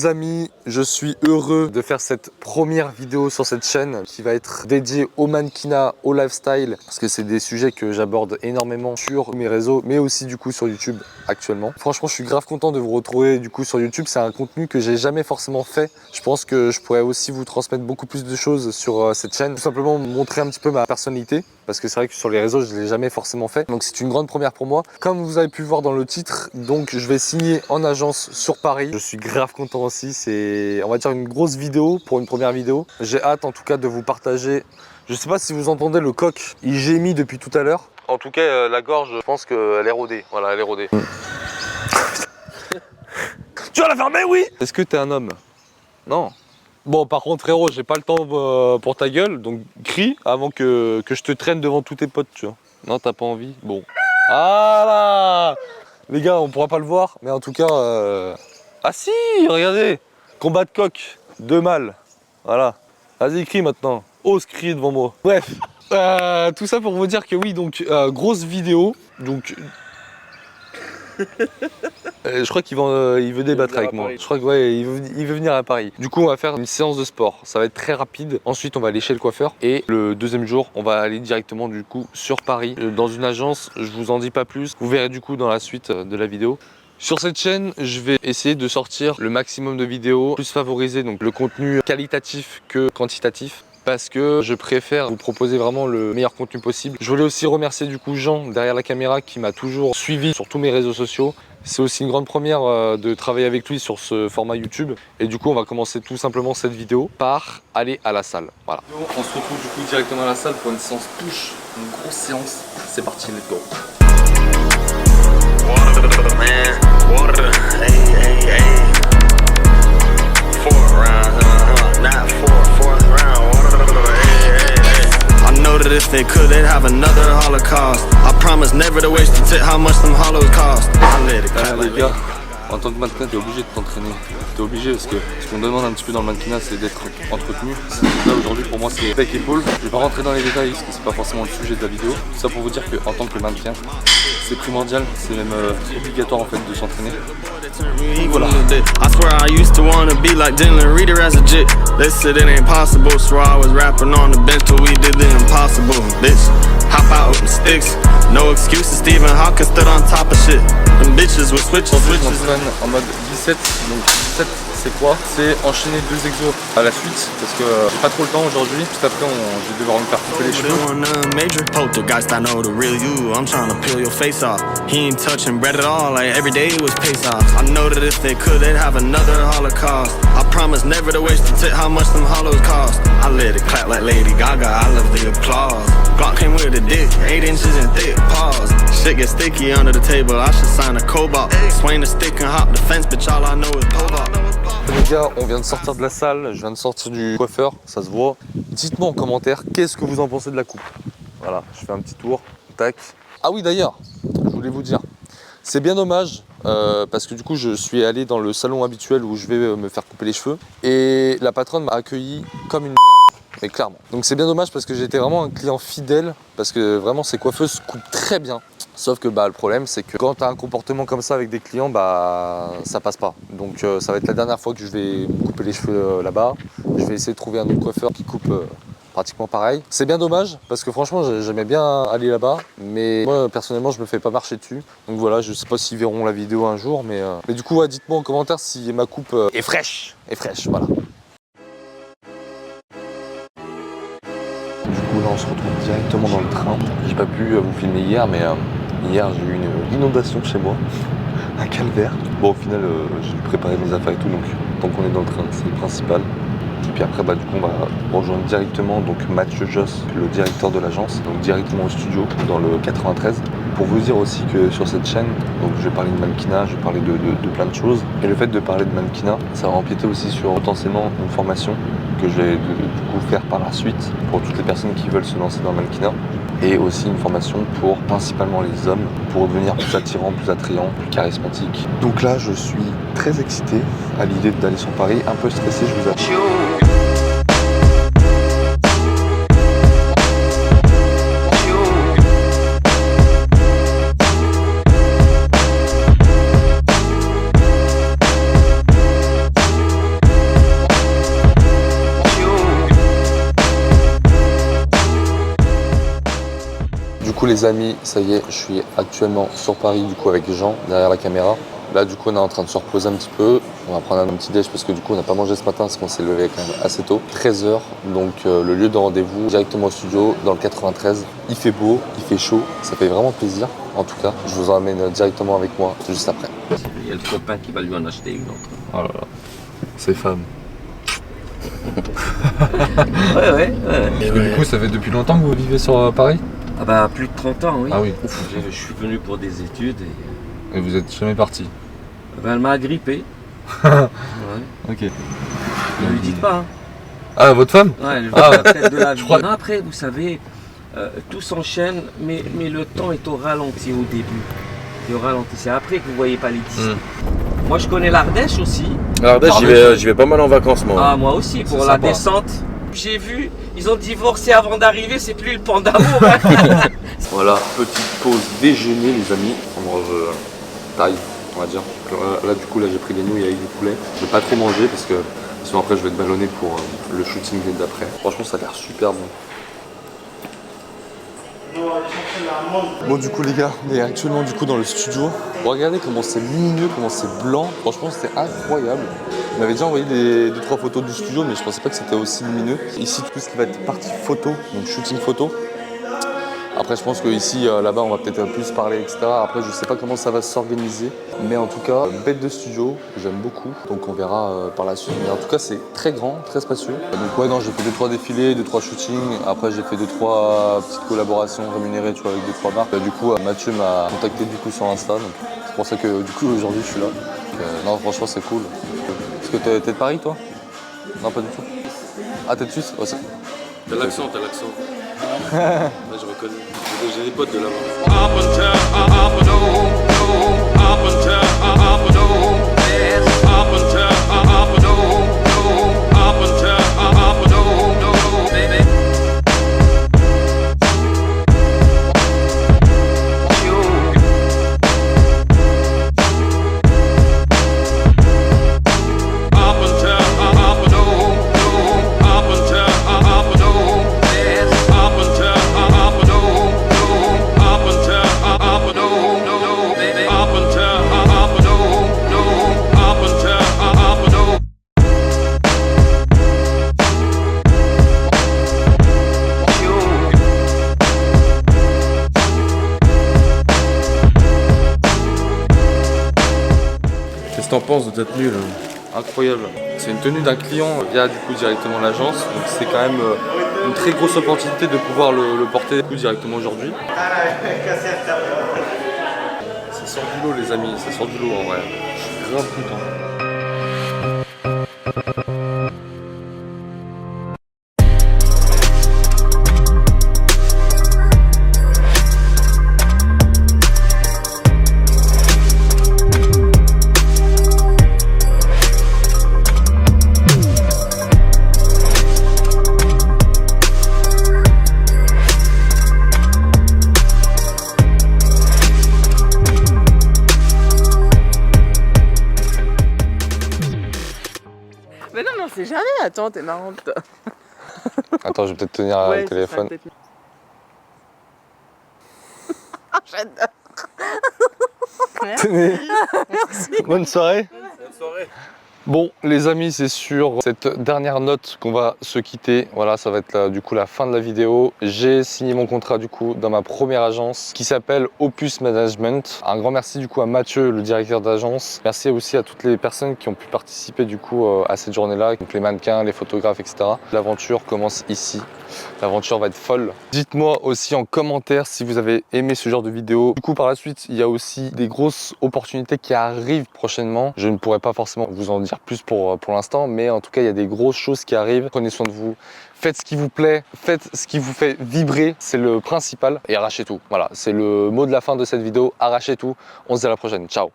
Les amis, je suis heureux de faire cette première vidéo sur cette chaîne qui va être dédiée au mannequinat, au lifestyle, parce que c'est des sujets que j'aborde énormément sur mes réseaux, mais aussi du coup sur YouTube actuellement. Franchement, je suis grave content de vous retrouver du coup sur YouTube. C'est un contenu que j'ai jamais forcément fait. Je pense que je pourrais aussi vous transmettre beaucoup plus de choses sur cette chaîne. Tout simplement montrer un petit peu ma personnalité, parce que c'est vrai que sur les réseaux, je l'ai jamais forcément fait. Donc c'est une grande première pour moi. Comme vous avez pu voir dans le titre, donc je vais signer en agence sur Paris. Je suis grave content aussi. C'est, on va dire, une grosse vidéo pour une première vidéo. J'ai hâte en tout cas de vous partager. Je sais pas si vous entendez le coq, il gémit depuis tout à l'heure. En tout cas, la gorge, je pense qu'elle est rodée. Voilà, elle est rodée. Tu vas la fermer, oui? Est-ce que t'es un homme? Non. Bon, par contre, frérot, j'ai pas le temps pour ta gueule, donc crie avant que je te traîne devant tous tes potes, tu vois. Non, t'as pas envie? Bon. Ah là! Les gars, on pourra pas le voir, mais en tout cas... Ah si, regardez! Combat de coq, 2 mâles. Voilà. Vas-y, crie maintenant. Ose crier devant moi. Bref. Tout ça pour vous dire que oui, donc, grosse vidéo. Donc... je crois qu'il veut débattre avec moi. Je crois que ouais, il veut venir à Paris. Du coup, on va faire une séance de sport. Ça va être très rapide. Ensuite, on va aller chez le coiffeur. Et le deuxième jour, on va aller directement du coup sur Paris, dans une agence. Je vous en dis pas plus. Vous verrez du coup dans la suite de la vidéo. Sur cette chaîne, je vais essayer de sortir le maximum de vidéos, plus favoriser donc le contenu qualitatif que quantitatif, parce que je préfère vous proposer vraiment le meilleur contenu possible. Je voulais aussi remercier du coup Jean derrière la caméra qui m'a toujours suivi sur tous mes réseaux sociaux. C'est aussi une grande première de travailler avec lui sur ce format YouTube. Et du coup, on va commencer tout simplement cette vidéo par aller à la salle. Voilà. On se retrouve du coup directement à la salle pour une séance push, une grosse séance. C'est parti, let's go. Water, man. Water, hey, hey, hey. Fourth round, not fourth round. Water, hey, hey, hey. I know that if they could, they'd have another Holocaust. I promise never to waste a tit how much them hollows cost. I let it go. Les gars, en tant que mannequin, t'es obligé de t'entraîner. T'es obligé parce que ce qu'on demande un petit peu dans le mannequinat, c'est d'être entretenu. Là aujourd'hui, pour moi, c'est bec épaule. Je vais pas rentrer dans les détails parce que c'est pas forcément le sujet de la vidéo. Tout ça pour vous dire qu'en tant que mannequin, c'est primordial, c'est même obligatoire en fait de s'entraîner. Voilà. I swear I used to wanna be like Dylan Reader as a jit. They said it ain't possible, so I was rapping on the bench till we did the impossible. Bitch, hop out with the sticks. No excuses, Stephen Hawking stood on top of shit. Them bitches with switches. Je m'entraîne en mode biceps. Donc biceps, c'est quoi? C'est enchaîner 2 exos à la suite parce que j'ai pas trop le temps aujourd'hui. Juste après, je vais devoir me faire couper les cheveux. Major poltergeist, I know the real you. I'm trying to peel your face off. He ain't touching bread at all, like every day was pace off. I know that if they could, they'd have another Holocaust. I promise never to waste a tit how much them hollows cost. I let it clap like Lady Gaga, I love the applause. Glock came with a dick, 8 inches in thick, pause. Shit gets sticky under the table, I should sign a cobalt. Swing the stick and hop the fence, bitch, all I know is pole vault. Les gars, on vient de sortir de la salle, je viens de sortir du coiffeur, ça se voit. Dites-moi en commentaire, qu'est-ce que vous en pensez de la coupe? Voilà, je fais un petit tour, tac. Ah oui d'ailleurs, je voulais vous dire, c'est bien dommage parce que du coup je suis allé dans le salon habituel où je vais me faire couper les cheveux et la patronne m'a accueilli comme une merde, mais clairement. Donc c'est bien dommage parce que j'étais vraiment un client fidèle parce que vraiment ces coiffeuses coupent très bien. Sauf que le problème c'est que quand tu as un comportement comme ça avec des clients, ça passe pas. Donc ça va être la dernière fois que je vais me couper les cheveux là-bas. Je vais essayer de trouver un autre coiffeur qui coupe pratiquement pareil. C'est bien dommage parce que franchement j'aimais bien aller là-bas, mais moi personnellement je me fais pas marcher dessus. Donc voilà, je sais pas s'ils verront la vidéo un jour, mais du coup ouais, dites-moi en commentaire si ma coupe est fraîche. Voilà. Du coup là on se retrouve directement dans le train. J'ai pas pu vous filmer hier, mais hier j'ai eu une inondation chez moi, un calvaire. Bon au final j'ai dû préparer mes affaires et tout, donc tant qu'on est dans le train c'est le principal. Et puis après du coup on va rejoindre directement donc Mathieu Josse, le directeur de l'agence, donc directement au studio dans le 93. Pour vous dire aussi que sur cette chaîne, donc je vais parler de mannequinat, je vais parler de plein de choses. Et le fait de parler de mannequinat, ça va empiéter aussi sur potentiellement une formation que je vais du coup faire par la suite pour toutes les personnes qui veulent se lancer dans le mannequinat. Et aussi une formation pour principalement les hommes, pour devenir plus attirant, plus attrayant, plus charismatique. Donc là, je suis très excité à l'idée d'aller sur Paris, un peu stressé, je vous avoue. coup les amis, ça y est, je suis actuellement sur Paris du coup avec Jean derrière la caméra. Là du coup on est en train de se reposer un petit peu. On va prendre un petit déj parce que du coup on n'a pas mangé ce matin parce qu'on s'est levé quand même assez tôt. 13 h, donc le lieu de rendez-vous directement au studio dans le 93. Il fait beau, il fait chaud, ça fait vraiment plaisir. En tout cas, je vous emmène directement avec moi juste après. Il y a le copain qui va lui en acheter une autre. Oh là là, ces femmes. Ouais. Et du coup ça fait depuis longtemps que vous vivez sur Paris? Ah bah plus de 30 ans, oui. Ah oui. Je suis venu pour des études et vous êtes jamais parti? elle m'a agrippé. Ouais. Ok. Ne lui dites pas. Hein. Ah, votre femme? Ouais, elle va peut-être de la vie. crois... Non, après, vous savez, tout s'enchaîne, mais le temps est au ralenti au début. Et au ralenti, c'est après que vous voyez pas les distances. Moi, je connais l'Ardèche aussi. L'Ardèche, j'y vais pas mal en vacances, moi. Ah, moi aussi, pour la descente. J'ai vu, ils ont divorcé avant d'arriver, c'est plus le pan d'amour. Hein. Voilà, petite pause déjeuner, les amis. On mange taille, on va dire. Là, du coup, là, j'ai pris des nouilles avec du poulet. Je vais pas trop manger parce que sinon après, je vais être ballonné pour le shooting d'après. Franchement, ça a l'air super bon. Bon du coup les gars, on est actuellement du coup dans le studio. Regardez comment c'est lumineux, comment c'est blanc. Franchement c'était incroyable. On m'avait déjà envoyé 2-3 photos du studio mais je pensais pas que c'était aussi lumineux. Ici tout ce qui va être partie photo, donc shooting photo. Après je pense qu'ici, là-bas on va peut-être plus parler etc. Après je sais pas comment ça va s'organiser. Mais en tout cas, bête de studio, j'aime beaucoup. Donc on verra par la suite. Mais en tout cas c'est très grand, très spacieux. Donc ouais non, j'ai fait 2-3 défilés, 2-3 shootings. Après j'ai fait 2-3 petites collaborations rémunérées tu vois, avec 2-3 marques. Du coup Mathieu m'a contacté du coup sur Insta. Donc c'est pour ça que du coup aujourd'hui je suis là. Donc, non franchement c'est cool. Est-ce que t'es de Paris toi? Non pas du tout. Ah t'es de Suisse aussi. T'as l'accent. Là, je reconnais. J'ai des potes de là-bas. Qu'est-ce que t'en penses de ta tenue là? Incroyable. C'est une tenue d'un client via du coup directement l'agence. Donc c'est quand même une très grosse opportunité de pouvoir le porter du coup, directement aujourd'hui. Ça sort du lot les amis, ça sort du lot en vrai. Je suis grave content. Mais non, c'est jamais. Attends, t'es marrante. Attends, je vais peut-être tenir le téléphone. J'adore. Tenez. Merci. Bonne soirée. Bonne soirée. Bon les amis, c'est sur cette dernière note qu'on va se quitter. Voilà, ça va être du coup la fin de la vidéo. J'ai signé mon contrat du coup dans ma première agence qui s'appelle Opus Management. Un grand merci du coup à Mathieu, le directeur d'agence. Merci aussi à toutes les personnes qui ont pu participer du coup à cette journée-là, donc les mannequins, les photographes, etc. L'aventure commence ici. L'aventure va être folle. Dites-moi aussi en commentaire si vous avez aimé ce genre de vidéo. Du coup par la suite, il y a aussi des grosses opportunités qui arrivent prochainement. Je ne pourrais pas forcément vous en dire plus pour l'instant, mais en tout cas il y a des grosses choses qui arrivent. Prenez soin de vous, faites ce qui vous plaît, faites ce qui vous fait vibrer, c'est le principal, et arrachez tout. Voilà, c'est le mot de la fin de cette vidéo, arrachez tout. On se dit à la prochaine, ciao.